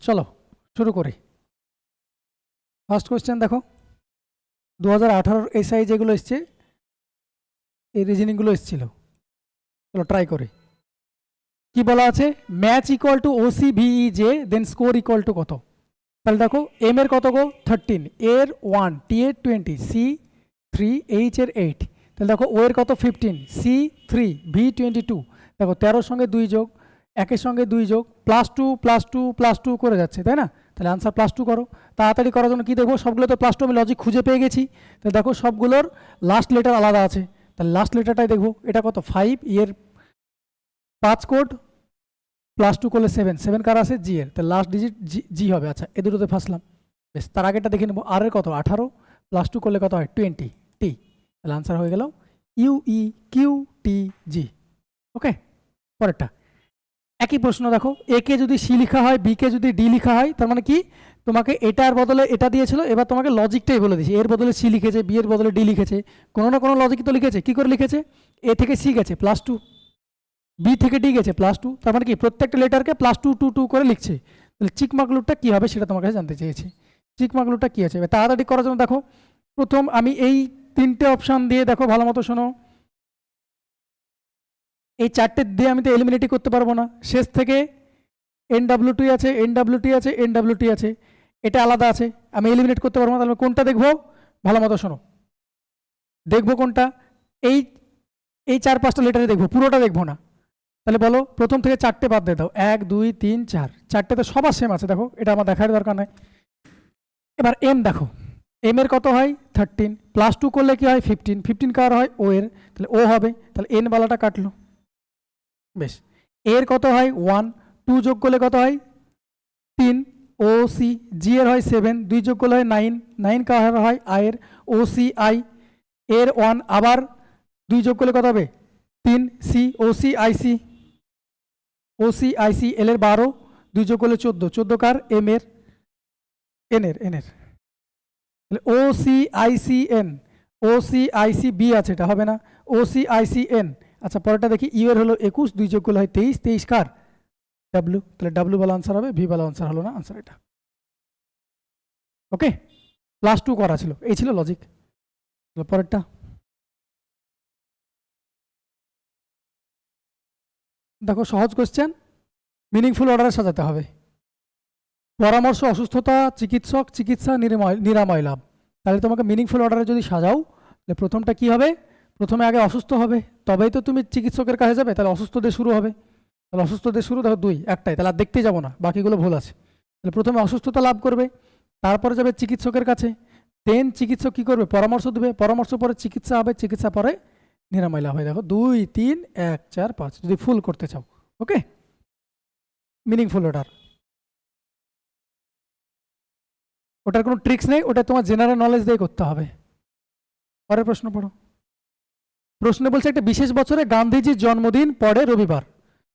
চলো শুরু করি। ফার্স্ট কোয়েশ্চেন দেখো, 2018 এসআই যেগুলো এসছে এই রিজনিংগুলো এসেছিল। চলো ট্রাই করি। কি বলা আছে, ম্যাচ ইকুয়াল টু ওসি ভিই জে দেন স্কোর ইকুয়াল টু কত। তাহলে দেখো এম এর কত গো 13, এর 1, টি এর 20, সি 3, এইচ এর 8। তাহলে দেখো ও এর কত 15, সি 3, ভি 22। দেখো 13 সঙ্গে 2 যোগ, 1 সঙ্গে 2 যোগ, +2 +2 +2 করে যাচ্ছে, তাই না? তাহলে আনসার +2 করো। তাড়াতাড়ি করার জন্য কি দেখবো, সবগুলো তো +2 আমি লজিক খুঁজে পেয়ে গেছি। তাহলে দেখো সবগুলোর লাস্ট লেটার আলাদা আছে, তাহলে লাস্ট লেটারটাই দেখবো। এটা কত 5, এর 5 কোড, +2 করলে 7, 7 কার আছে জি এর, তাহলে লাস্ট ডিজিট জি হবে। আচ্ছা এ দুটোতে ফাঁসলাম। বেশ, তার আগেরটা দেখে নেবো। আর এর কত 18, +2 করলে কত হয় 20 টি। তাহলে আনসার হয়ে গেল ইউই কিউ টি জি। ওকে, পরেরটা একই প্রশ্ন দেখো, এ কে যদি সি লেখা হয়, বি কে যদি ডি লেখা হয়, তার মানে কি তোমাকে এটার বদলে এটা দিয়েছিল, এবার তোমাকে লজিকটাই বলে দিয়েছি। এর বদলে সি লিখেছে, বি এর বদলে ডি লিখেছে, কোনো না কোনো লজিক তো লিখেছে। কি করে লিখেছে, এ থেকে সি গেছে +2, বি থেকে ডি গেছে +2, তার মানে কি প্রত্যেকটা লেটারকে +2 2 2 করে লিখছে। তাহলে চিকমাগলুরটা কী হবে সেটা তোমার কাছে জানতে চেয়েছি। চিকমাগলুরটা কী আছে, তাড়াতাড়ি করার জন্য দেখো প্রথম আমি এই 3টে অপশান দিয়ে, দেখো ভালো মতো শোনো, এই 4টে দিয়ে আমি তো এলিমিনেটই করতে পারবো না। শেষ থেকে এনডাব্লিউটি আছে, এনডাব্লিউটি আছে, এনডাব্লিউটি আছে, এটা আলাদা আছে, আমি এলিমিনেট করতে পারবো না। তাহলে কোনটা দেখবো, ভালো মতো শোনো, দেখবো কোনটা, এই এই 4-5টা লেটারে দেখবো, পুরোটা দেখবো না। তাহলে বলো প্রথম থেকে 4টে বাদ দিয়ে দাও, 1 2 3 4, 4টেতে সবার সেম আছে, দেখো এটা আমার দেখার দরকার নাই। এবার এম দেখো, এম এর কত হয় 13, +2 করলে কি হয় 15, 15 কার হয় ও এর, তাহলে ও হবে। তাহলে এন বালাটা কাটলো। বেশ, এর কত হয় 1, 2 যোগ করলে কত হয় 3, ও সি, জি এর হয় 7, 2 যোগ করলে হয় 9, 9 কার হয় আই এর, ও সি আই, এর 1 আবার 2 যোগ করলে কত হবে 3, C O C I C, O C I C, L এর 12, 2 যোগ করলে 14, 14 কার এম এর, এনের তাহলে O C I C N, O C I C B আছে, এটা হবে না, O C I C N. আচ্ছা পরেরটা দেখি, ইউ এর হলো 21, 2 যোগ করলে হয় 23, 23 কার ডাব্লিউ, তাহলে ডাব্লিউ ভালো আনসার হবে, ভি ভালো আনসার হলো না, আনসার এটা। ওকে, +2 করা ছিল, এই ছিল লজিক। পরেরটা দেখো, সহজ কোশ্চেন, মিনিংফুল অর্ডারে সাজাতে হবে। পরামর্শ অসুস্থতা, চিকিৎসক, চিকিৎসা, নিরাময় লাভ। তাহলে তোমাকে মিনিংফুল অর্ডারে যদি সাজাও, তাহলে প্রথমটা কি হবে, প্রথমে আগে অসুস্থ হবে, তবেই তো তুমি চিকিৎসকের কাছে যাবে। তাহলে অসুস্থ দিয়ে শুরু হবে, তাহলে অসুস্থ দিয়ে শুরু, দেখো 2 একটাই, তাহলে আর দেখতে যাবো না, বাকিগুলো ভুল আছে। তাহলে প্রথমে অসুস্থতা লাভ করবে, তারপরে যাবে চিকিৎসকের কাছে, দেন চিকিৎসক কী করবে, পরামর্শ দেবে, পরামর্শ পরে চিকিৎসা হবে, চিকিৎসা পরে নিরাময় লাভ হয়। দেখো 2 3 1 4 5 যদি ফুল করতে চাও। ওকে, মিনিংফুল অর্ডার, ওটার কোনো ট্রিক্স নেই, ওটা তোমার জেনারেল নলেজ দিয়ে করতে হবে। পরের প্রশ্ন পড়ো। প্রশ্নে বলছে একটা বিশেষ বছরে গান্ধীজির জন্মদিন পড়ে রবিবার।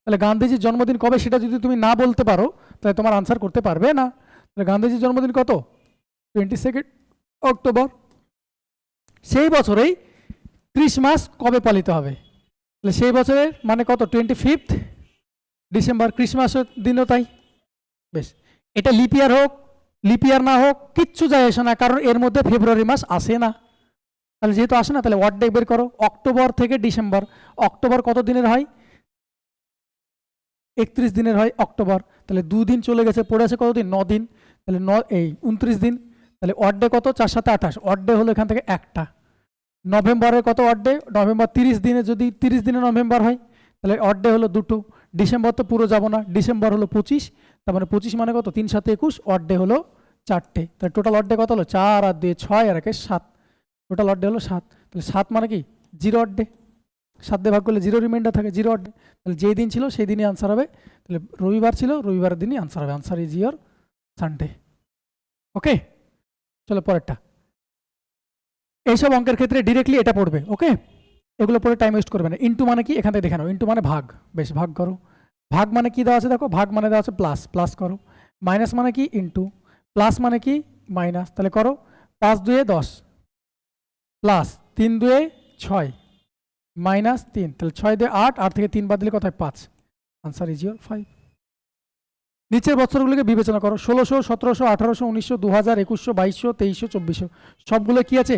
তাহলে গান্ধীজির জন্মদিন কবে সেটা যদি তুমি না বলতে পারো, তাহলে তোমার আনসার করতে পারবে না। তাহলে গান্ধীজির জন্মদিন কত 22 অক্টোবর। সেই বছরেই ক্রিসমাস কবে পালিত হবে, তাহলে সেই বছরের মানে কত 25 ডিসেম্বর, ক্রিসমাসের দিনও তাই। বেশ, এটা লিপ ইয়ার হোক লিপ ইয়ার না হোক কিচ্ছু যায় আসে না, কারণ এর মধ্যে ফেব্রুয়ারি মাস আসে না। তাহলে যেহেতু আসে না, তাহলে ওয়ার্ড ডে বের করো, অক্টোবর থেকে ডিসেম্বর। অক্টোবর কত দিনের হয় 31 দিনের হয় অক্টোবর, তাহলে 2 দিন চলে গেছে, পড়ে আছে কতদিন 9 দিন, তাহলে 29 দিন। তাহলে ওয়ার্ড ডে কত 4 7 28, ওয়ার্ড ডে হলো এখান থেকে একটা। নভেম্বরের কত ওয়ার্ড ডে, নভেম্বর 30 দিনে, যদি 30 দিনে নভেম্বর হয় তাহলে ওয়ার্ড ডে হলো 2টো। ডিসেম্বর তো পুরো যাব না, ডিসেম্বর হলো 25, তার মানে 25 মানে কত 3 7 21, ওয়ার্ড ডে হলো 4টে। তাহলে টোটাল ওয়ার্ড ডে কত হলো 4 আর 2 6 আর 1 7, টোটাল ওয়ার্ড ডে হলো 7। তাহলে 7 মানে কি 0 ওয়ার্ড ডে, 7 দিয়ে ভাগ করলে 0 রিমাইন্ডার থাকে, 0 ওয়ার্ড ডে। তাহলে যেই দিন ছিল সেই দিনই আনসার হবে। তাহলে রবিবার ছিল, রবিবারের দিনই আনসার হবে, আনসার ইজ ইয়োর সানডে। ওকে, চলো পরেরটা। এইসব অঙ্কের ক্ষেত্রে ডিরেক্টলি এটা পড়বে। ওকে, এগুলো পড়ে টাইম ওয়েস্ট করবে না। ইন্টু মানে কি এখান থেকে দেখে নাও, ইন্টু মানে ভাগ, বেশ ভাগ করো। ভাগ মানে কি দেওয়া আছে দেখো, ভাগ মানে দেওয়া আছে প্লাস, প্লাস করো। মাইনাস মানে কি ইন্টু, প্লাস মানে কি মাইনাস, তাহলে করো 5 2 10 প্লাস 3 2 6 মাইনাস 3, তাহলে 6 2 8, 8 থেকে 3 বাদ দিলে কত হয় 5, আনসার ইজ ইয়োর 5। নিচের বছরগুলোকে বিবেচনা করো, 1600, 1700, 1800, 1900, 2000, 2100, 2200, 2300, 2400, সবগুলো কি আছে?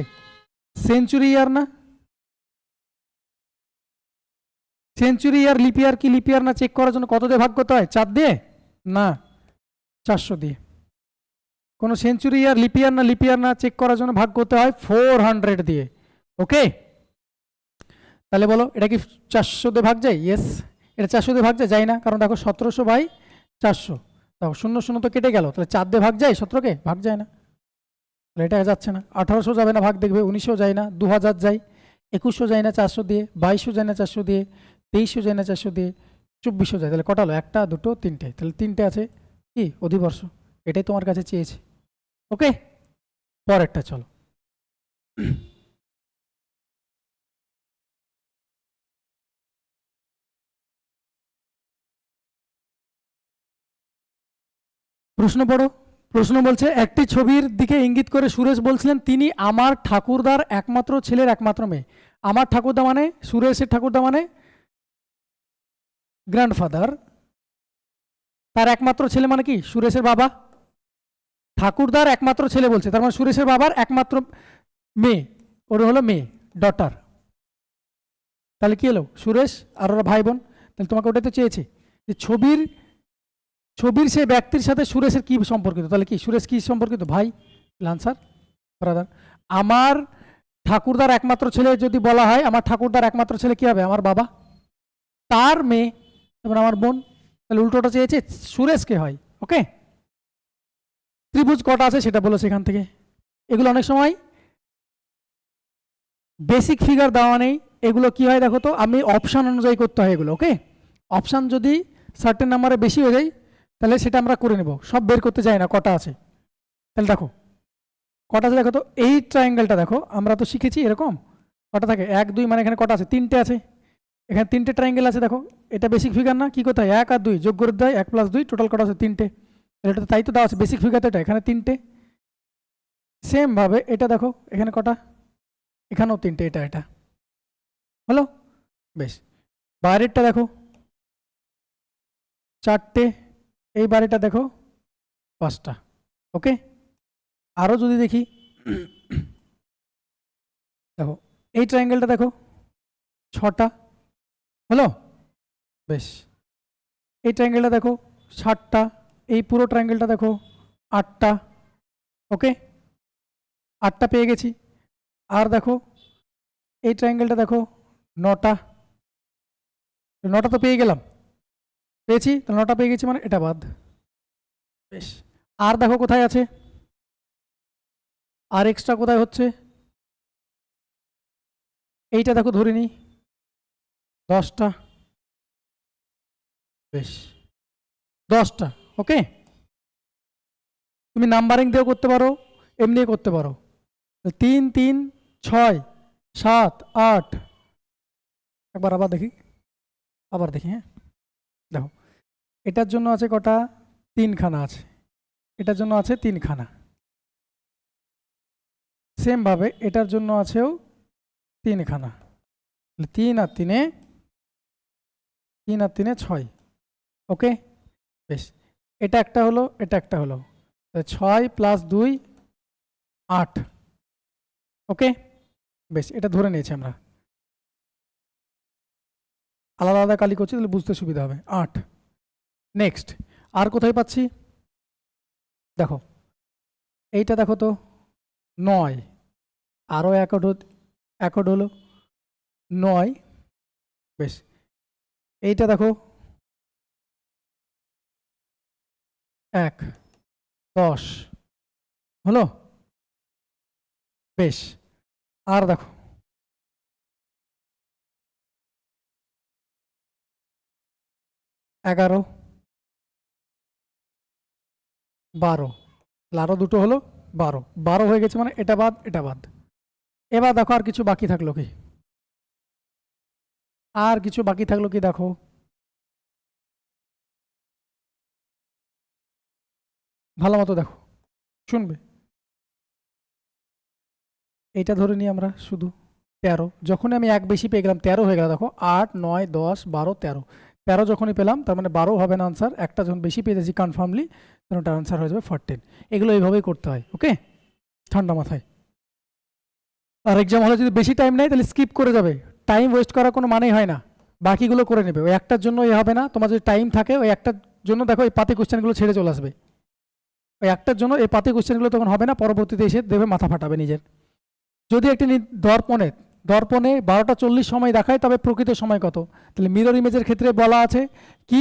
সেঞ্চুরি ইয়ার না? সেঞ্চুরি ইয়ার লিপ ইয়ার কি লিপ ইয়ার না চেক করার জন্য কত দিয়ে ভাগ করতে হয়? 4 দিয়ে না, 400 দিয়ে। কোন সেঞ্চুরি ইয়ার লিপ ইয়ার না চেক করার জন্য ভাগ করতে হয় 400 দিয়ে। ওকে, তাহলে বলো এটা কি 400 দিয়ে ভাগ যায়? ইয়েস, এটা 400 দিয়ে ভাগ যায় না, কারণ দেখো 1700/400, দেখো 0 তো কেটে গেল, তাহলে 4 দিয়ে ভাগ যায় 17কে? ভাগ যায় না, তাহলে এটা যাচ্ছে না। 1800 যাবে না ভাগ, দেখবে 1900 যায় না, 2000 যায়, 2100 যায় না 400 দিয়ে, 2200 যায় না 400 দিয়ে, 2300 যায় না 400 দিয়ে, 2400 যায়। তাহলে কটা হলো? 1টা 2টো 3টে, তাহলে 3টে আছে কি অধিবর্ষ, এটাই তোমার কাছে চেয়েছে। ওকে, পরেরটা চলো। প্রশ্ন পড়ো। প্রশ্ন বলছে, একটি ছবির দিকে ইঙ্গিত করে সুরেশ বলছিলেন তিনি আমার ঠাকুরদার একমাত্র ছেলের একমাত্র মেয়ে। আমার ঠাকুরদা মানে সুরেশের ঠাকুরদা মানে গ্র্যান্ডফাদার, তার একমাত্র ছেলে মানে কি? সুরেশের বাবা। ঠাকুরদার একমাত্র ছেলে বলছে, তার মানে সুরেশের বাবার একমাত্র মেয়ে, ওরা হলো মেয়ে, ডটার। তাহলে কি হলো? সুরেশ আর ওরা ভাই বোন। তাহলে তোমাকে ওটাই তো চেয়েছে যে ছবির সে ব্যক্তির সাথে সুরেশের কি সম্পর্কিত, তাহলে কি সুরেশ কি সম্পর্কিত? ভাই, আনসার ব্রাদার। আমার ঠাকুরদার একমাত্র ছেলে যদি বলা হয়, আমার ঠাকুরদার একমাত্র ছেলে কি হবে? আমার বাবা, তার মেয়ে, তারপর আমার বোন। তাহলে উল্টোটা চেয়েছে, সুরেশকে হয়। ওকে, ত্রিভুজ কটা আছে সেটা বলো সেখান থেকে। এগুলো অনেক সময় বেসিক ফিগার দেওয়া নেই, এগুলো কি হয় দেখো তো, আমি অপশান অনুযায়ী করতে হয় এগুলো। ওকে, অপশান যদি সার্টেন নাম্বারে বেশি হয়ে যায় তাহলে সেটা আমরা করে নেব, সব বের করতে যাই না কটা আছে। তাহলে দেখো কটা আছে দেখো তো, এই ট্রায়াঙ্গেলটা দেখো, আমরা তো শিখেছি এরকম কটা থাকে, 1 2, মানে এখানে কটা আছে? 3টে আছে, এখানে 3টে ট্রায়াঙ্গেল আছে। দেখো এটা বেসিক ফিগার না, কি কোথায় 1 আর 2 যোগ করে দেয়, 1 + 2 টোটাল কটা আছে? 3টে। এটা তো তাই তো দেওয়া আছে বেসিক ফিগার, তো এটা এখানে 3টে। সেম ভাবে এটা দেখো, এখানে কটা? এখানেও 3টে, এটা হলো। বেশ, বাইরেরটা দেখো 4টে, এই বাড়িটা দেখো 5টা। ওকে, আরো যদি দেখি, দেখো এই ট্রায়াঙ্গেলটা দেখো 6টা, হলো। বেশ, এই ট্রায়াঙ্গেলটা দেখো 7টা, এই পুরো ট্রায়াঙ্গেলটা দেখো 8টা। ওকে, 8টা পেয়ে গেছি। আর দেখো এই ট্রায়াঙ্গেলটা দেখো 9টা, 9টা তো পেয়ে গেলাম, পেয়েছি, তো 9টা পেয়ে গেছি, মানে এটা বাদ। বেশ, আর দেখো কোথায় আছে, আর এক্সট্রা কোথায় হচ্ছে, এইটা দেখো ধরে নিই 10টা। বেশ, 10টা। ওকে, তুমি নাম্বারিং দিয়েও করতে পারো, এমনিও করতে পারো। 3 3 6 7 8, একবার আবার দেখি, হ্যাঁ দেখো, এটার জন্য আছে কটা? 3খানা আছে, এটার জন্য আছে 3খানা। সেম ভাবে এটার জন্য আছেও 3খানা, 3 আর 3 6। ওকে, বেশ, এটা একটা হলো, এটা একটা হলো, 6 + 2 8। ওকে, বেশ, এটা ধরে নিয়েছি আমরা, আলাদা আলাদা কালি করছি তাহলে বুঝতে সুবিধা হবে। 8। নেক্সট, আর কোথায় পাচ্ছি দেখো, এইটা দেখো তো 9, আরও 1 হলো 9। বেশ, এইটা দেখো 1 10, হলো। বেশ, আর দেখো 11 12, আরও 2টো হলো 12। 12 হয়ে গেছে, মানে এটা বাদ, এটা বাদ। এবার দেখো আর কিছু বাকি থাকলো কি, আর কিছু বাকি থাকলো কি দেখো, ভালো মতো দেখো, শুনবে। এইটা ধরে নিই আমরা শুধু 13, যখন আমি 1 বেশি পেয়ে গেলাম 13 হয়ে গেল। দেখো 8 9 10 12 13, 13 যখনই পেলাম তার মানে 12 হবে না আনসার, একটা যখন বেশি পেয়ে যাচ্ছি কনফার্মলি তখন ওটার আনসার হয়ে যাবে 14। এগুলো এইভাবেই করতে হয়, ওকে, ঠান্ডা মাথায়। আর এক্সাম হলে যদি বেশি টাইম নেয় তাহলে স্কিপ করে যাবে, টাইম ওয়েস্ট করার কোনো মানেই হয় না, বাকিগুলো করে নেবে। ওই একটার জন্য এ হবে না, তোমার যদি টাইম থাকে ওই একটার জন্য দেখো এই পাতি কোশ্চেনগুলো ছেড়ে চলে আসবে, ওই একটার জন্য এই পাতি কোশ্চেনগুলো তখন হবে না, পরবর্তীতে এসে দেবে মাথা ফাটাবে নিজের। যদি একটি দর্পণে 12টা 40 সময় দেখায় তবে প্রকৃত সময় কত? তাহলে মিরর ইমেজের ক্ষেত্রে বলা আছে কি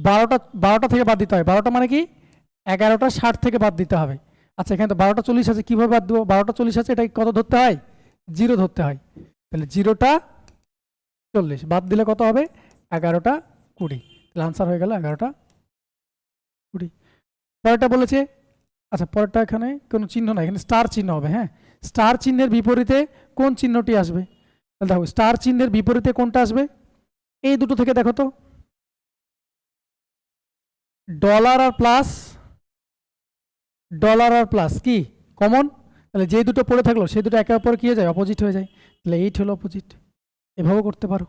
12টা থেকে বাদ দিতে হয়। 12টা মানে কি 11টা 60 থেকে বাদ দিতে হবে। আচ্ছা এখানে তো 12টা 40 আছে, কীভাবে বাদ দেবো? 12টা 40 আছে, এটা কত ধরতে হয়? 0 ধরতে হয়। তাহলে 0টা 40 বাদ দিলে কত হবে? 11টা 20। তাহলে আনসার হয়ে গেল 11টা 20। পরেরটা বলেছে, আচ্ছা পরেরটা এখানে কোনো চিহ্ন নাই, এখানে স্টার চিহ্ন হবে। হ্যাঁ, স্টার চিহ্নের বিপরীতে কোন চিহ্নটি আসবে? তাহলে দেখো স্টার চিহ্নের বিপরীতে কোনটা আসবে? এই দুটো থেকে দেখো তো, ডলার আর প্লাস কি কমন? তাহলে যে দুটো পড়ে থাকলো সেই দুটো একে অপরে কি হয়ে যায়? অপোজিট হয়ে যায়। তাহলে 8 হলো অপোজিট। এভাবেও করতে পারো।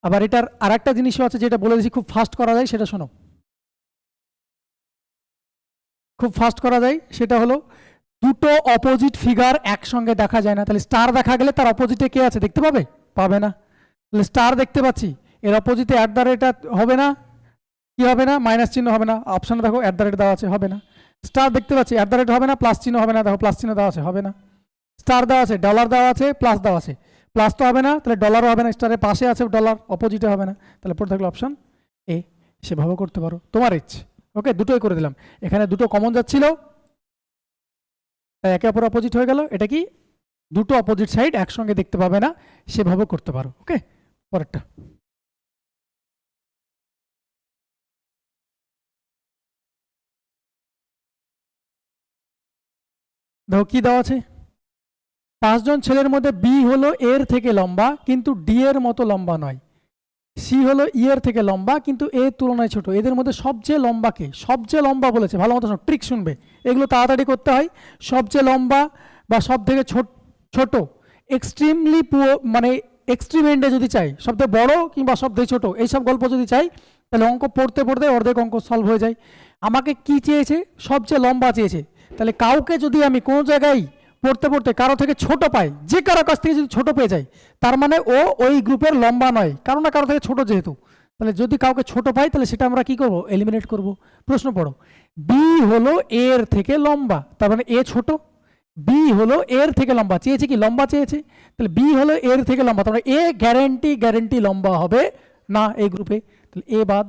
আবার এটার আর একটা জিনিসও আছে যেটা বলে দিচ্ছি, খুব ফাস্ট করা যায়, সেটা শোনো। খুব ফাস্ট করা যায়, সেটা হলো দুটো অপোজিট ফিগার একসঙ্গে দেখা যায় না। তাহলে স্টার দেখা গেলে তার অপোজিটে কে আছে দেখতে পাবে? পাবে না। তাহলে স্টার দেখতে পাচ্ছি, এর অপোজিটে অ্যাট দ্য রেট হবে না, কি হবে না? মাইনাস চিহ্ন হবে না। অপশানে দেখো অ্যাট দ্য রেট দেওয়া আছে, হবে না। স্টার দেখতে পাচ্ছি, অ্যাট দ্য রেট হবে না, প্লাস চিহ্ন হবে না, দেখো প্লাস চিহ্ন দেওয়া আছে, হবে না। স্টার দেওয়া আছে, ডলার দেওয়া আছে, প্লাস দেওয়া আছে, প্লাস তো হবে না, তাহলে ডলারও হবে না। স্টারের পাশে আছে ডলার, অপোজিটে হবে না। তাহলে পড়ে থাকলো অপশান এ। সেভাবে করতে পারো, তোমার ইচ্ছে। ওকে, দুটোই করে দিলাম। এখানে দুটো কমন যাচ্ছিল, তাই একে অপর অপোজিট হয়ে গেল। এটা কি দুটো অপোজিট সাইড একসঙ্গে দেখতে পাবে না, সেভাবে করতে পারো। ওকে, পরেরটা দেখো কি দেওয়া আছে। 5 জন ছেলের মধ্যে বি হলো এর থেকে লম্বা কিন্তু ডি এর মতো লম্বা নয়, সি হলো ই এর থেকে লম্বা কিন্তু এর তুলনায় ছোট, এদের মধ্যে সবচেয়ে লম্বা কে? সবচেয়ে লম্বা বলেছে, ভালো মতো ট্রিক শুনবে, এগুলো তাড়াতাড়ি করতে হয়। সবচেয়ে লম্বা বা সব থেকে ছোট, এক্সট্রিমলি মানে এক্সট্রিম এন্ডে যদি চাই, সবথেকে বড় কিংবা সবথেকে ছোট, এইসব গল্প যদি চাই, তাহলে অঙ্ক পড়তে পড়তে অর্ধেক অঙ্ক সলভ হয়ে যায়। আমাকে কি চেয়েছে? সবচেয়ে লম্বা চেয়েছে। তাহলে কাউকে যদি আমি কোনো জায়গায় পড়তে পড়তে কারো থেকে ছোট পাই, যে কারো কাছ থেকে যদি ছোট পেয়ে যাই, তার মানে ও ওই গ্রুপের লম্বা নয়, কারো না কারো থেকে ছোট যেহেতু। তাহলে যদি কাউকে ছোট পাই তাহলে সেটা আমরা কি করব? এলিমিনেট করব। প্রশ্ন পড়ো, বি হলো এর থেকে লম্বা, তার মানে এ ছোট, বি হলো এর থেকে লম্বা চেয়েছে, কি লম্বা চেয়েছে, তাহলে বি হলো এর থেকে লম্বা, তার মানে এ গ্যারেন্টি লম্বা হবে না এই গ্রুপে, তাহলে এ বাদ।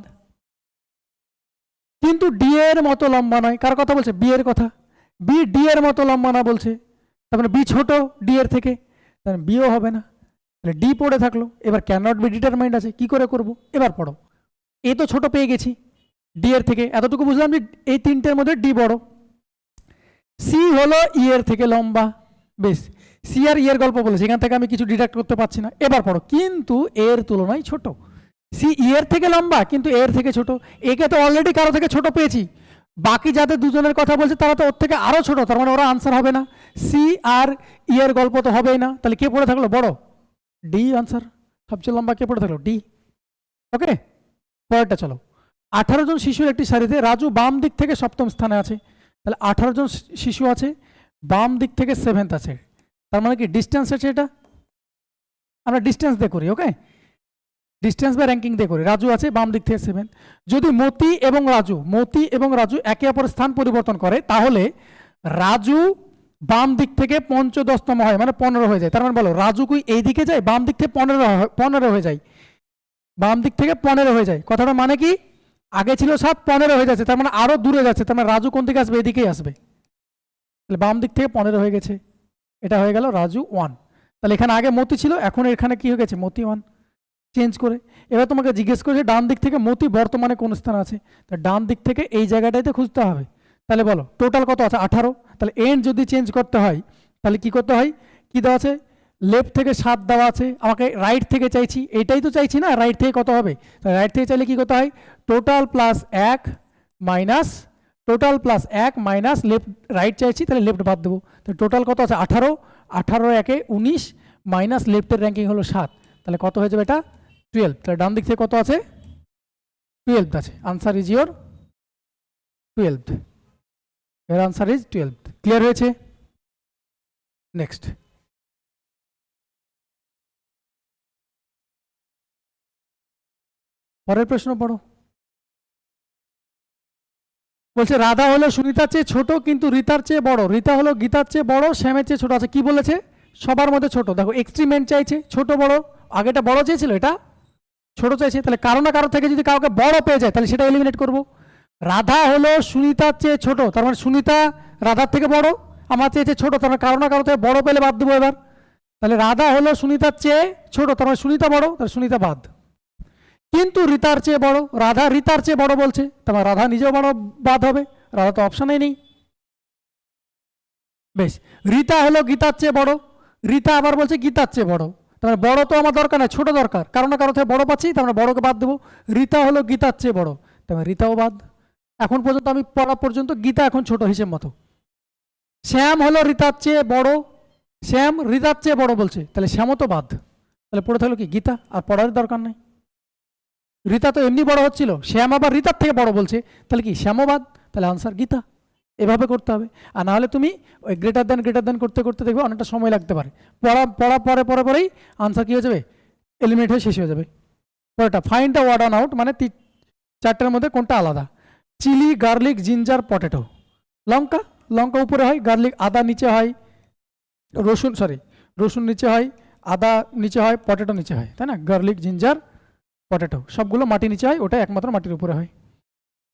কিন্তু ডি এর মতো লম্বা নয়, কার কথা বলছে? বি এর কথা। বি ডি এর মতো লম্বা না বলছে, তার মানে বি ছোট ডি এর থেকে, তাহলে বিও হবে না। তাহলে ডি পড়ে থাকলো। এবার ক্যান নট বি ডিটারমাইন্ড আছে, কি করে করব? এবার পড়ো, এ তো ছোট পেয়ে গেছি ডি এর থেকে, এতটুকু বুঝলাম যে এই তিনটের মধ্যে ডি বড়। সি হলো ই এর থেকে লম্বা, বেশ, সি আর ই এর গল্প বলেছে, এখান থেকে আমি কিছু ডিডাক্ট করতে পারছি না। এবার পড়ো, কিন্তু এর তুলনায় ছোট, সি ই এর থেকে লম্বা কিন্তু এর থেকে ছোট, একে তো অলরেডি কারো থেকে ছোট পেয়েছি, বাকি যাদের দুজনের কথা বলছে তারা তো ওর থেকে আরো ছোট, তার মানে ওরা আনসার হবে না। সি আর ই এর গল্প তো হবেই না, তাহলে কে পড়ে থাকলো? বড়, ডি আনসার। সবচেয়ে লম্বা কে পড়ে থাকলো? ডি। ওকে, পরেরটা চলো। 18 জন শিশুর একটি সারিতে রাজু বাম দিক থেকে সপ্তম স্থানে আছে, তাহলে 18 জন শিশু আছে, বাম দিক থেকে 7th আছে, তার মানে কি ডিস্টেন্স আছে, এটা আমরা ডিস্টেন্স দিয়ে করি। ওকে, ডিস্টেন্স বা র্যাঙ্কিং দিয়ে করি। রাজু আছে বাম দিক থেকে 7। যদি মতি এবং রাজু একে অপরের স্থান পরিবর্তন করে, তাহলে রাজু বাম দিক থেকে 15তম হয়, মানে 15 হয়ে যায়। তার মানে বলো রাজু কি এই দিকে যায়? বাম দিক থেকে 15 হয়ে যায়, বাম দিক থেকে 15 হয়ে যায়। কথাটা মানে কি? আগে ছিল 7, 15 হয়ে যাচ্ছে, তার মানে আরো দূরে যাচ্ছে, তার মানে রাজু কোন দিকে আসবে? এদিকেই আসবে। তাহলে বাম দিক থেকে 15 হয়ে গেছে, এটা হয়ে গেল রাজু 1। তাহলে এখানে আগে মতি ছিল, এখন এখানে কি হয়ে গেছে? মতি 1 চেঞ্জ করে। এবার তোমাকে জিজ্ঞেস করেছে ডান দিক থেকে মতি বর্তমানে কোন স্থান আছে, তা ডান দিক থেকে এই জায়গাটাতে খুঁজতে হবে। তাহলে বলো টোটাল কত আছে? 18। তাহলে এন্ড যদি চেঞ্জ করতে হয় তাহলে কি করতে হয়? কি দেওয়া আছে? লেফট থেকে 7 দেওয়া আছে, আমাকে রাইট থেকে চাইছি, এইটাই তো চাইছি না, রাইট থেকে কত হবে? তাহলে রাইট থেকে চাইলে কি করতে হয়? Total plus 1 minus left, right চাইছি তাহলে লেফট বাদ দেবো। তাহলে টোটাল কত আছে? 18, 18 একে 19 মাইনাস লেফটের র্যাঙ্কিং হলো 7, তাহলে কত হয়ে যাবে? এটা 12। তাহলে ডান দিক থেকে কত আছে? 12th আছে, আনসার ইজ ইয়োর 12th, এর আনসার ইজ 12th। ক্লিয়ার হয়েছে? নেক্সট, পরের প্রশ্ন পড়ো। বলছে রাধা হলো সুনিতার চেয়ে ছোট কিন্তু রীতার চেয়ে বড়, রীতা হলো গীতার চেয়ে বড়, শ্যামের চেয়ে ছোট আছে। কি বলেছে? সবার মধ্যে ছোট। দেখো এক্সট্রিমেন্ট চাইছে, ছোট বড়, আগেটা বড় চেয়েছিল, এটা ছোট চাইছে। তাহলে কারো না কারো থেকে যদি কাউকে বড় পেয়ে যায় তাহলে সেটা এলিমিনেট করব। রাধা হলো সুনিতার চেয়ে ছোট, তার মানে সুনিতা রাধার থেকে বড়, আমার চেয়েছে ছোট, তার মানে কারো না কারো থেকে বড় পেলে বাদ দেবো এবার। তাহলে রাধা হলো সুনিতার চেয়ে ছোট, তার মানে সুনিতা বড়, তাহলে সুনিতা বাদ। কিন্তু রীতার চেয়ে বড়, রাধা রীতার চেয়ে বড় বলছে, তারপর রাধা নিজেও বড়, বাদ হবে, রাধা তো অপশানেই নেই। বেশ, রীতা হলো গীতার চেয়ে বড়, রীতা আবার বলছে গীতার চেয়ে বড়, তারপরে বড় তো আমার দরকার নাই, ছোট দরকার, কারো না কারো থেকে বড় পাচ্ছি, তারপরে বড়কে বাদ দেবো। রীতা হলো গীতার চেয়ে বড়, তারপরে রীতাও বাদ। এখন পর্যন্ত আমি পড়া পর্যন্ত গীতা এখন ছোট হিসেব মতো। শ্যাম হলো রীতার চেয়ে বড়, শ্যাম রীতার চেয়ে বড় বলছে, তাহলে শ্যামও তো বাদ। তাহলে পড়ে থাকলো কি গীতা, আর পড়ার দরকার নেই। রীতা তো এমনি বড় হচ্ছিল, শ্যাম আবার রীতার থেকে বড় বলছে, তাহলে কি শ্যামও বাদ, তাহলে আনসার গীতা। এভাবে করতে হবে। আর না হলে তুমি ওই গ্রেটার দেন করতে করতে দেখবে অনেকটা সময় লাগতে পারে। পড়া পরেই আনসার কী হয়ে যাবে, এলিমিনেট হয়ে শেষ হয়ে যাবে। পরেরটা find the odd one out, মানে চারটের মধ্যে কোনটা আলাদা। Chilli, garlic, ginger, potato. লঙ্কা, লঙ্কা উপরে হয়, গার্লিক আদা নিচে হয়, রসুন নিচে হয়, আদা নিচে হয়, পটেটো নিচে হয়, তাই না? গার্লিক, জিঞ্জার, পটেটো সবগুলো মাটি নিচে হয়, ওটা একমাত্র মাটির উপরে হয়।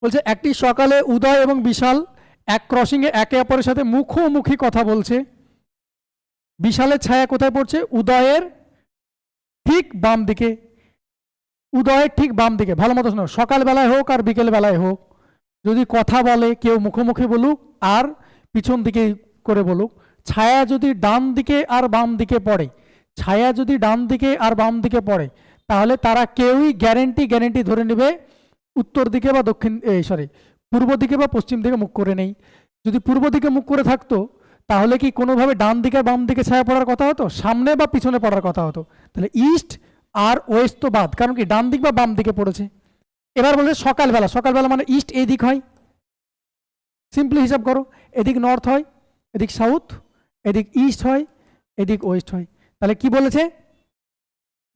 বলছে একটি সকালে উদয় এবং বিশাল এক ক্রসিংয়ে একে অপরের সাথে মুখোমুখি কথা বলছে। বিশালের ছায়া কোথায় পড়ছে? উদয়ের ঠিক বাম দিকে, উদয়ের ঠিক বাম দিকে। ভালো মতো শোনো, সকালবেলায় হোক আর বিকেল বেলায় হোক, যদি কথা বলে কেউ মুখোমুখি বলুক আর পিছন দিকে করে বলুক, ছায়া যদি ডান দিকে আর বাম দিকে পড়ে, ছায়া যদি ডান দিকে আর বাম দিকে পড়ে, তাহলে তারা কেউই গ্যারেন্টি ধরে নেবে উত্তর দিকে বা পূর্ব দিকে বা পশ্চিম দিকে মুখ করে নেই। যদি পূর্ব দিকে মুখ করে থাকতো তাহলে কি কোনোভাবে ডান দিকে বাম দিকে ছায়া পড়ার কথা হতো, সামনে বা পিছনে পড়ার কথা হতো। তাহলে ইস্ট আর ওয়েস্ট তো বাদ, কারণ কি ডান দিক বা বাম দিকে পড়েছে। এবার বলছে সকালবেলা মানে ইস্ট এই দিক হয়, সিম্পলি হিসাব করো, এদিক নর্থ হয়, এদিক সাউথ, এদিক ইস্ট হয়, এদিক ওয়েস্ট হয়। তাহলে কি বলেছে?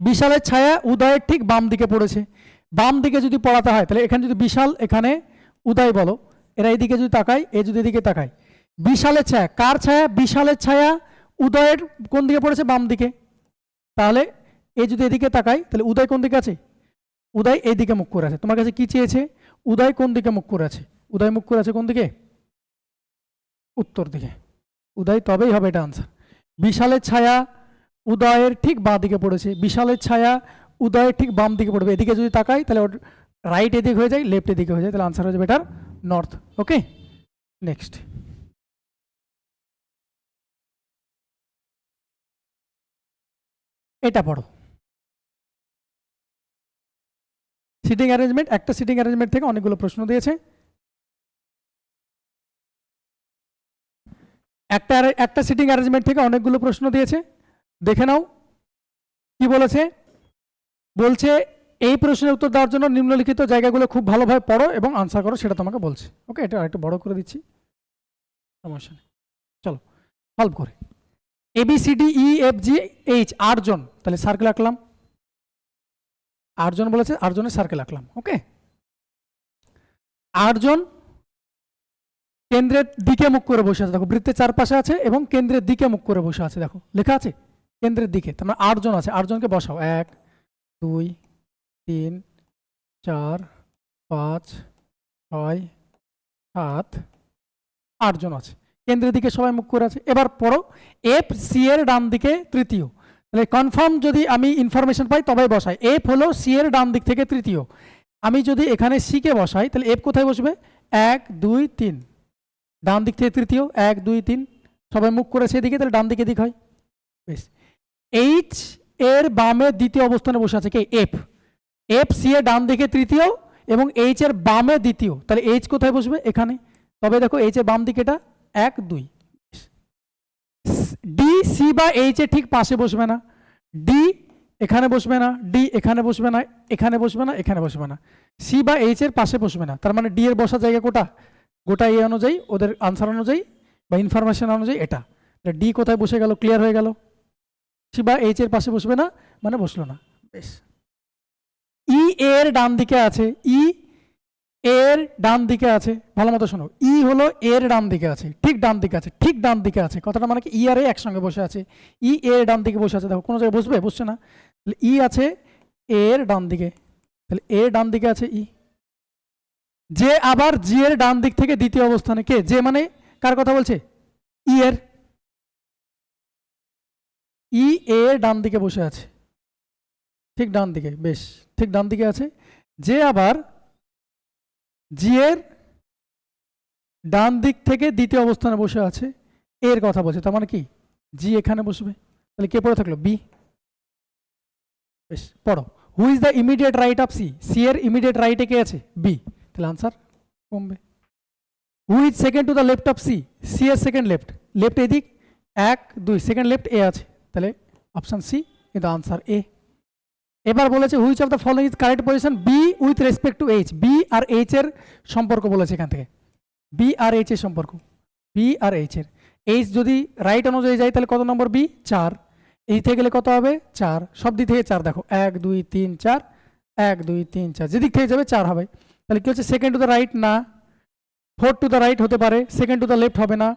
বিশালের ছায়া উদয়ের ঠিক বাম দিকে পড়েছে। বাম দিকে যদি পড়াতে হয় তাহলে এখানে যদি বিশাল, এখানে উদয় বলো, এরা এইদিকে যদি তাকায়, এ যদি এদিকে তাকায়, বিশালের ছায়া, কার ছায়া? বিশালের ছায়া উদয়ের কোন দিকে পড়েছে? বাম দিকে। তাহলে এ যদি এদিকে তাকায় তাহলে উদয় কোন দিকে আছে? উদয় এই দিকে মুখ করে আছে। তোমার কাছে কি চেয়েছে? উদয় কোন দিকে মুখ করে আছে? উদয় মুখ করে আছে কোন দিকে? উত্তর দিকে। উদয় তবেই হবে এটা আনসার। বিশালের ছায়া উদয়ের ঠিক বাঁ দিকে পড়েছে, বিশালের ছায়া উদয়ের ঠিক বাম দিকে পড়বে। এদিকে যদি তাকাই তাহলে রাইট এদিকে হয়ে যায়, লেফট এদিকে হয়ে যায়, তাহলে আনসার হয়ে যাবে এটার নর্থ। ওকে, নেক্সট। এটা পড়ো, সিটিং অ্যারেঞ্জমেন্ট। একটা সিটিং অ্যারেঞ্জমেন্ট থেকে অনেকগুলো প্রশ্ন দিয়েছে। একটা সিটিং অ্যারেঞ্জমেন্ট থেকে অনেকগুলো প্রশ্ন দিয়েছে, দেখে নাও কি বলেছে। বলছে এই প্রশ্নের উত্তর দেওয়ার জন্য নিম্নলিখিত জায়গাগুলো খুব ভালোভাবে পড়ো এবং আনসার করো, সেটা তোমাকে বলছে। ওকে, এটা একটু বড় করে দিচ্ছি, সমস্যা নেই। চলো সলভ করে। ABCDEFGH 8 জন, তাহলে সার্কেল আঁকলাম। 8 জন বলেছে, 8 জনের সার্কেল আঁকলাম। ওকে, 8 জন কেন্দ্রের দিকে মুখ করে বসে আছে। দেখো বৃত্তের চারপাশে আছে এবং কেন্দ্রের দিকে মুখ করে বসে আছে। দেখো লেখা আছে কেন্দ্রের দিকে, তার মানে 8 জন আছে। 8 জনকে বসাও, 1 2 3 4 5 6 7 8 জন আছে, কেন্দ্রের দিকে সবাই মুখ করে আছে। এবার পড়ো, FC এর ডান দিকে তৃতীয়। তাহলে কনফার্ম যদি আমি ইনফরমেশন পাই তবেই বসাই। F হলো C এর ডান দিক থেকে তৃতীয়। আমি যদি এখানে C কে বসাই তাহলে F কোথায় বসবে? 1 2 3, ডান দিক থেকে তৃতীয়, 1 2 3, সবাই মুখ করেছে এদিকে, তাহলে ডান দিকে দিক হয়। বেশ, H এর বামে দ্বিতীয় অবস্থানে বসে আছে কে? F। FC এর ডান দিকে তৃতীয় এবং H এর বামে দ্বিতীয়, তাহলে H কোথায় বসবে? এখানে। তবে দেখো H এর বাম দিকে এটা 1 2। D C বা H এর ঠিক পাশে বসবে না, D এখানে বসবে না, ডি এখানে বসবে না, এখানে বসবে না, এখানে বসবে না, সি বা এইচ এর পাশে বসবে না। তার মানে ডি এর বসার জায়গা কোটা, গোটা এ অনুযায়ী ওদের আনসার অনুযায়ী বা ইনফরমেশন অনুযায়ী এটা। ডি কোথায় বসে গেল, ক্লিয়ার হয়ে গেল। সি বা এইচ এর পাশে বসবে না মানে বসলো না। বেশ, ই এর ডান দিকে আছে, ই এর ডান দিকে আছে, ভালো মতো শোনো, ই হলো এর ডান দিকে আছে, ঠিক ডান দিকে আছে, ঠিক ডান দিকে আছে। কথাটা মানে কি ই আর এ একসঙ্গে বসে আছে, ই এর ডান দিকে বসে আছে। দেখো কোনো জায়গায় বসবে, বসছে না। তাহলে ই আছে এর ডান দিকে, তাহলে এর ডান দিকে আছে ই। যে আবার জি এর ডান দিক থেকে দ্বিতীয় অবস্থানে, কে যে মানে কার কথা বলছে, ই এর, ই এর ডান দিকে বসে আছে, ঠিক ডান দিকে, বেশ ঠিক ডান দিকে আছে। যে আবার জি এর ডান দিক থেকে দ্বিতীয় অবস্থানে বসে আছে, এর কথা বলছে। তার মানে কি জি এখানে বসবে, তাহলে কে পড়ে থাকলো, বি। বেশ, পড়ো, who is the immediate right of C, C এর ইমিডিয়েট রাইটে কে আছে, বি। তাহলে আনসার কমবে। Who is second to the left of C, C এর সেকেন্ড লেফট, লেফট এদিক 1 2, সেকেন্ড লেফট এ আছে, তাহলে অপশন সি কিন্তু আনসার এ। এবার বলেছে which of the following is correct position B with respect to H, B আর H এর সম্পর্ক বলেছে এখান থেকে, বি আর এইচ এর সম্পর্ক, বি আর এইচ এর, এইচ যদি রাইট অনুযায়ী যায় তাহলে কত নম্বর, বি 4, এই থেকে গেলে কত হবে 4, সব দিক থেকে 4, দেখো 1 2 3 4, 1 2 3 4, যেদিক থেকে যাবে 4 হবে। তাহলে কি হচ্ছে, সেকেন্ড টু দ্য রাইট না, ফোর্থ টু দ্য রাইট হতে পারে, সেকেন্ড টু দ্য লেফট হবে না,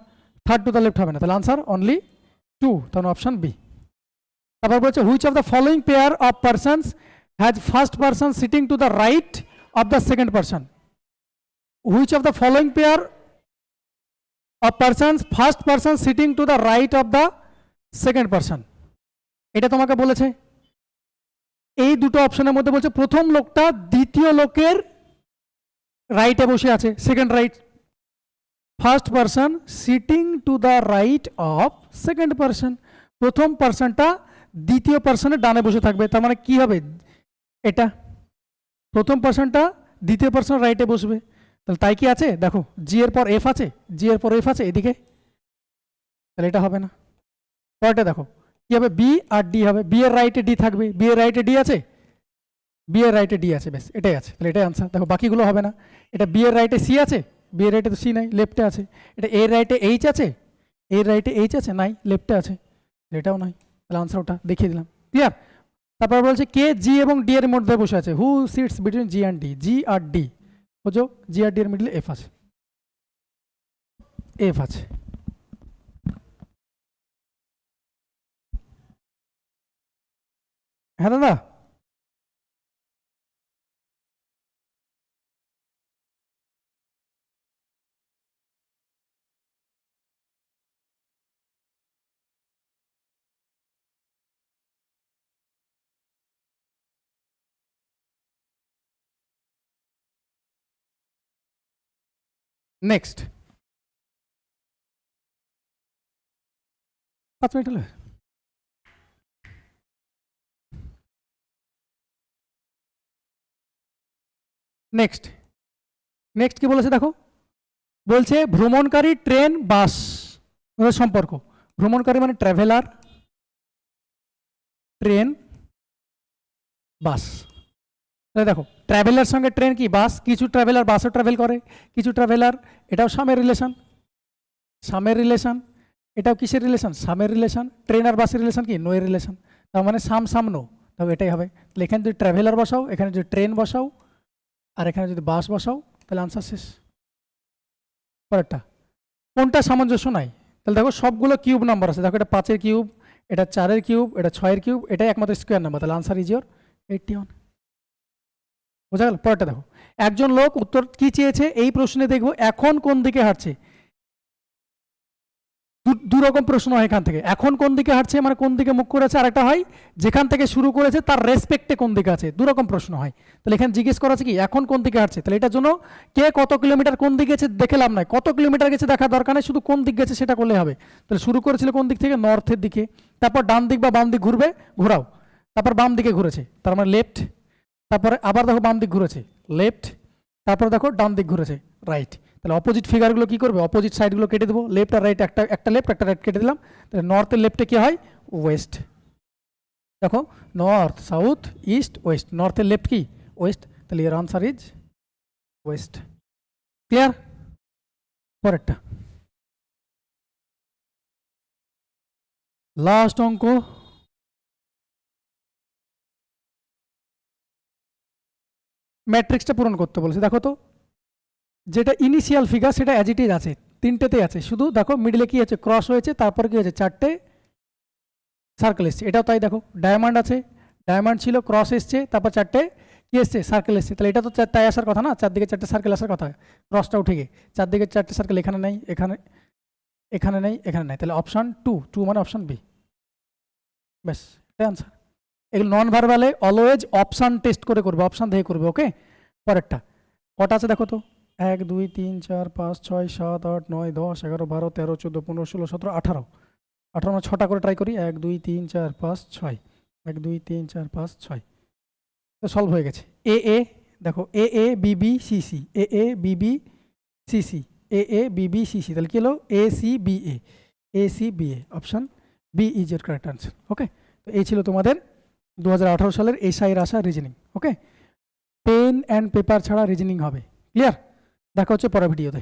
থার্ড টু দ্য লেফট হবে না, তাহলে আনসার অনলি 2, তাহলে অপশন বি। তারপর বলছে which of the following pair of persons has first person sitting to the right of the second person, which of the following pair of persons first person sitting to the right of the second person, এটা তোমাকে বলেছে। এই দুটো অপশনের মধ্যে বলছে প্রথম লোকটা দ্বিতীয় লোকের রাইটে বসে আছে, second right, first person sitting to the right of second person, প্রথম পারসনটা দ্বিতীয় পারসনের ডানে বসে থাকবে। তার মানে কি হবে, এটা প্রথম পারসনটা দ্বিতীয় পারসনের রাইটে বসবে, তাহলে তাই কি আছে, দেখো জি এর পর এফ আছে, জি এর পর এফ আছে এদিকে, তাহলে এটা হবে না। পরটা দেখো কি হবে, বি আর ডি হবে, বি এর রাইটে ডি থাকবে, বি এর রাইটে ডি আছে, বি এর রাইটে ডি আছে, বেশ এটাই আছে, তাহলে এটাই আনসার। দেখো বাকিগুলো হবে না, এটা বি এর রাইটে সি আছে, বি এর রাইটে তো সি নাই, লেফটে আছে, এটা এর রাইটে এইচ আছে, এর রাইটে এইচ আছে নাই, লেফটে আছে, এটাও নাই, তাহলে আনসার ওটা দেখিয়ে দিলাম, ক্লিয়ার। তারপর বলছে কে জি এবং ডি এর মধ্যে বসে আছে, who sits between G and D, G আর ডি, বুঝো জি আর ডি এর মিডলে এফ আছে, এফ আছে। হ্যাঁ দাদা, নেক্সট 5 মিনিট হলো। নেক্সট নেক্সট কি বলেছে দেখো, বলছে ভ্রমণকারী ট্রেন বাস সম্পর্ক, ভ্রমণকারী মানে ট্রাভেলার, ট্রেন বাস, তাহলে দেখো ট্রাভেলার সঙ্গে ট্রেন কি বাস, কিছু ট্রাভেলার বাসও ট্রাভেল করে, কিছু ট্রাভেলার, এটাও সামের রিলেশন, সামের রিলেশন, এটাও কিসের রিলেশন, সামের রিলেশন, ট্রেন আর বাসের রিলেশন কি নোয়ের রিলেশন, তার মানে সাম সামনো, তবে এটাই হবে। তাহলে এখানে যদি ট্রাভেলার বসাও, এখানে যদি ট্রেন বসাও, আর এখানে যদি বাস বসাও, তাহলে আনসার শেষ। পরেরটা কোনটা সামঞ্জস্য নাই, তাহলে দেখো সবগুলো কিউব নাম্বার আছে, দেখো এটা 5-এর কিউব, এটা 4-এর কিউব, এটা 6-এর কিউব, এটাই একমাত্র স্কোয়ার নাম্বার, তাহলে আনসার ইজ ইয়োর 81। বোঝা গেল। পরেরটা দেখো, একজন লোক উত্তর কি চেয়েছে এই প্রশ্নে দেখবো এখন কোন দিকে হাঁটছে, দু রকম প্রশ্ন হয় এখান থেকে, এখন কোন দিকে হাঁটছে মানে কোন দিকে মুখ করেছে, আর একটা হয় যেখান থেকে শুরু করেছে তার রেসপেক্টে কোন দিকে আছে, দু রকম প্রশ্ন হয়। তাহলে এখানে জিজ্ঞেস করা আছে কি এখন কোন দিকে হাঁটছে, তাহলে এটার জন্য কে কত কিলোমিটার কোন দিকে গেছে দেখে লাভ নাই, কত কিলোমিটার গেছে দেখা দরকার নেই, শুধু কোন দিক গেছে সেটা করলে হবে। তাহলে শুরু করেছিল কোন দিক থেকে, নর্থের দিকে, তারপর ডান দিক বা বাম দিক ঘুরবে, ঘোরাও, তারপর বাম দিকে ঘুরেছে তার মানে লেফট, তারপরে আবার দেখো বাম দিক ঘুরেছে লেফট, তারপর দেখো ডান দিক ঘুরেছে রাইট। তাহলে অপোজিট ফিগারগুলো কি করবে, অপোজিট সাইডগুলো কেটে দেবো, লেফট আর রাইট, একটা লেফট একটা রাইট কেটে দিলাম, তাহলে নর্থের লেফটে কি হয় ওয়েস্ট, দেখো নর্থ, সাউথ, ইস্ট, ওয়েস্ট। নর্থের লেফট কি? ওয়েস্ট, তাহলে এর আনসার ইজ ওয়েস্ট। ক্লিয়ার? পরেরটা লাস্ট অঙ্ক, ম্যাট্রিক্সটা পূরণ করতে বলেছে। দেখো তো, যেটা ইনিশিয়াল ফিগার সেটা অ্যাজ ইট ইজ আছে, তিনটেতেই আছে, শুধু দেখো মিডলে কি আছে, ক্রস হয়েছে, তারপরে কি হয়েছে, চারটে সার্কেল এসছে। এটাও তাই, দেখো ডায়মন্ড আছে, ডায়মন্ড ছিল, ক্রস এসছে, তারপর চারটে কি এসছে, সার্কেল এসছে। তাহলে এটা তো তাই আসার কথা না, চারদিকে চারটে সার্কেল আসার কথা। ক্রসটা উঠে গিয়ে চারদিকে চারটে সার্কেল এখানে নেই, এখানে এখানে নেই, এখানে নেই, তাহলে অপশান টু মানে অপশান বি। ব্যাস, এটাই আনসার। এগুলো নন ভার্বালে অলওয়েজ অপশান টেস্ট করে করবে, অপশান দেখে করবে। ওকে, পরেরটা কটা আছে দেখো তো, 1 2 3 4 5 6 7 8 9 10 11 12 13 14 15 16 17 18 18 মানে 6টা করে ট্রাই করি। 1 2 3 4 5 6, 1 2 3 4 5 6, তো সলভ হয়ে গেছে। এ এ দেখো, A A B B C C, A A B B C C, A A B B C C, তাহলে কি হলো, A C B A C B A, option B is এর correct answer. Okay, তো এই ছিল তোমাদের 2018 সালের এসআইয়ের আসা reasoning. Okay, pen and paper ছাড়া রিজনিং হবে। ক্লিয়ার? দেখা হচ্ছে পরের ভিডিওতে।